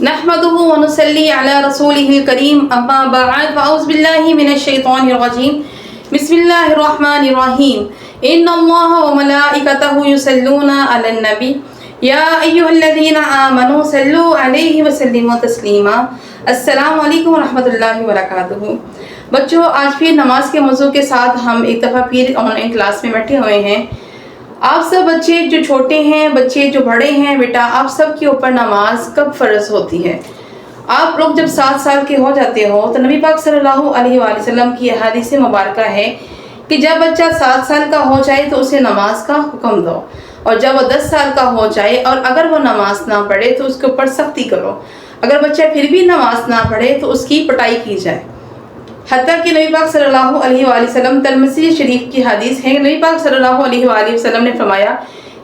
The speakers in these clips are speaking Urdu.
نحمده ونصلي على رسوله الكريم أما بعد فأعوذ بالله من الشيطان الرجيم بسم الله الرحمن الرحيم إن الله وملائكته يصلون على النبي يا أيها الذين آمنوا صلوا عليه وسلموا تسلیما۔ السلام علیکم ورحمۃ اللہ وبرکاتہ۔ بچوں، آج پھر نماز کے موضوع کے ساتھ ہم ایک دفعہ پھر آن لائن کلاس میں بیٹھے ہوئے ہیں۔ آپ سب بچے جو چھوٹے ہیں، بچے جو بڑے ہیں، بیٹا آپ سب کے اوپر نماز کب فرض ہوتی ہے؟ آپ لوگ جب 7 سال کے ہو جاتے ہو تو نبی پاک صلی اللہ علیہ وآلہ وسلم کی احادیث مبارکہ ہے کہ جب بچہ 7 سال کا ہو جائے تو اسے نماز کا حکم دو، اور جب وہ 10 سال کا ہو جائے اور اگر وہ نماز نہ پڑھے تو اس کے اوپر سختی کرو، اگر بچہ پھر بھی نماز نہ پڑھے تو اس کی پٹائی کی جائے۔ حتیٰ کہ نبی پاک صلی اللہ علیہ وآلہ وسلم ترمذی شریف کی حدیث ہے، نبی پاک صلی اللہ علیہ وآلہ وسلم نے فرمایا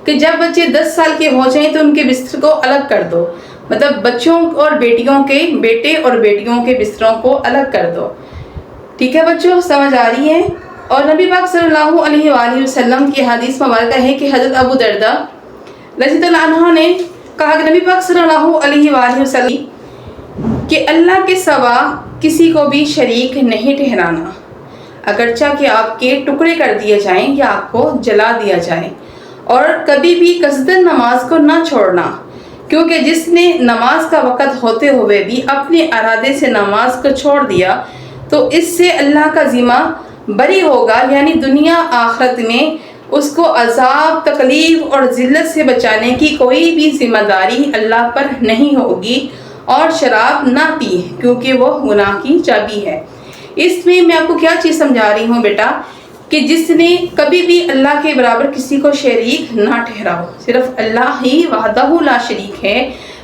کہ جب بچے 10 سال کے ہو جائیں تو ان کے بستر کو الگ کر دو، مطلب بچوں اور بیٹیوں کے، بیٹے اور بیٹیوں کے بستروں کو الگ کر دو۔ ٹھیک ہے بچوں، سمجھ آ رہی ہے؟ اور نبی پاک صلی اللہ علیہ وآلہ وسلم کی حدیث مبارکہ ہے کہ حضرت ابو درداء رضی اللہ عنہ نے کہا کہ نبی پاک صلی اللہ علیہ وآلہ وسلم کہ اللہ کے سوا کسی کو بھی شریک نہیں ٹھہرانا، اگرچہ کہ آپ کے ٹکڑے کر دیے جائیں یا آپ کو جلا دیا جائے، اور کبھی بھی قصداً نماز کو نہ چھوڑنا، کیونکہ جس نے نماز کا وقت ہوتے ہوئے بھی اپنے ارادے سے نماز کو چھوڑ دیا تو اس سے اللہ کا ذمہ بری ہوگا، یعنی دنیا آخرت میں اس کو عذاب، تکلیف اور ذلت سے بچانے کی کوئی بھی ذمہ داری اللہ پر نہیں ہوگی۔ اور شراب نہ پی، کیونکہ وہ گناہ کی چابی ہے۔ اس میں میں آپ کو کیا چیز سمجھا رہی ہوں بیٹا، کہ جس نے کبھی بھی اللہ کے برابر کسی کو شریک نہ ٹھہراؤ، صرف اللہ ہی وحدہ لا شریک ہے،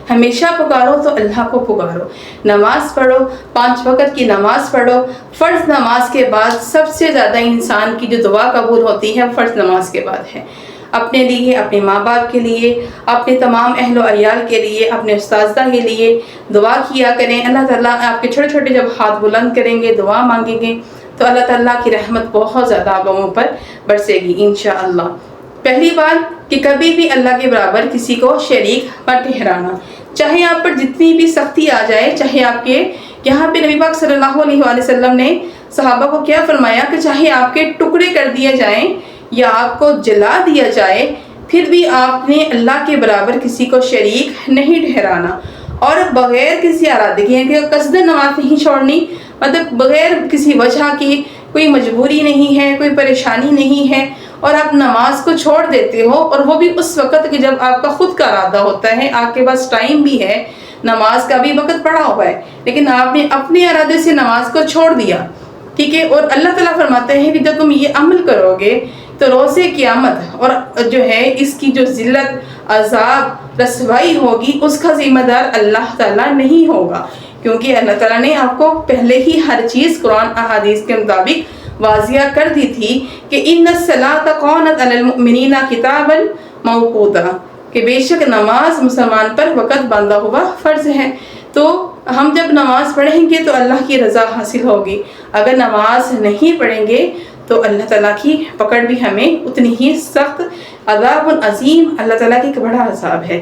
ہمیشہ پکارو تو اللہ کو پکارو، نماز پڑھو، 5 وقت کی نماز پڑھو۔ فرض نماز کے بعد سب سے زیادہ انسان کی جو دعا قبول ہوتی ہے فرض نماز کے بعد ہے، اپنے لیے، اپنے ماں باپ کے لیے، اپنے تمام اہل و عیال کے لیے، اپنے اساتذہ کے لیے دعا کیا کریں۔ اللہ تعالیٰ آپ کے چھوٹے چھوٹے جب ہاتھ بلند کریں گے، دعا مانگیں گے تو اللہ تعالیٰ کی رحمت بہت زیادہ آپ لوگوں پر برسے گی انشاءاللہ۔ پہلی بات کہ کبھی بھی اللہ کے برابر کسی کو شریک مت ٹھہرانا، چاہے آپ پر جتنی بھی سختی آ جائے، چاہے آپ کے یہاں پہ نبی پاک صلی اللہ علیہ وآلہ وسلم نے صحابہ کو کیا فرمایا کہ چاہے آپ کے ٹکڑے کر دیے جائیں یا آپ کو جلا دیا جائے، پھر بھی آپ نے اللہ کے برابر کسی کو شریک نہیں ٹھہرانا، اور بغیر کسی ارادے کے، کہ قصداً نماز نہیں چھوڑنی، مطلب بغیر کسی وجہ کی، کوئی مجبوری نہیں ہے، کوئی پریشانی نہیں ہے، اور آپ نماز کو چھوڑ دیتے ہو، اور وہ بھی اس وقت کہ جب آپ کا خود کا ارادہ ہوتا ہے، آپ کے پاس ٹائم بھی ہے، نماز کا بھی وقت پڑا ہوا ہے، لیکن آپ نے اپنے ارادے سے نماز کو چھوڑ دیا۔ ٹھیک ہے، اور اللہ تعالیٰ فرماتے ہیں کہ جب تم یہ عمل کرو گے تو روز قیامت اور جو ہے اس کی جو ذلت، عذاب، رسوائی ہوگی، اس کا ذمہ دار اللہ تعالیٰ نہیں ہوگا، کیونکہ اللہ تعالیٰ نے آپ کو پہلے ہی ہر چیز قرآن احادیث کے مطابق واضح کر دی تھی کہ ان الصلاۃ کانت علی المؤمنین کتابا موقوتا، کہ بے شک نماز مسلمان پر وقت باندھا ہوا فرض ہے۔ تو ہم جب نماز پڑھیں گے تو اللہ کی رضا حاصل ہوگی، اگر نماز نہیں پڑھیں گے تو اللہ تعالیٰ کی پکڑ بھی ہمیں اتنی ہی سخت، عذاب عظیم، اللہ تعالیٰ کی ایک بڑا عذاب ہے۔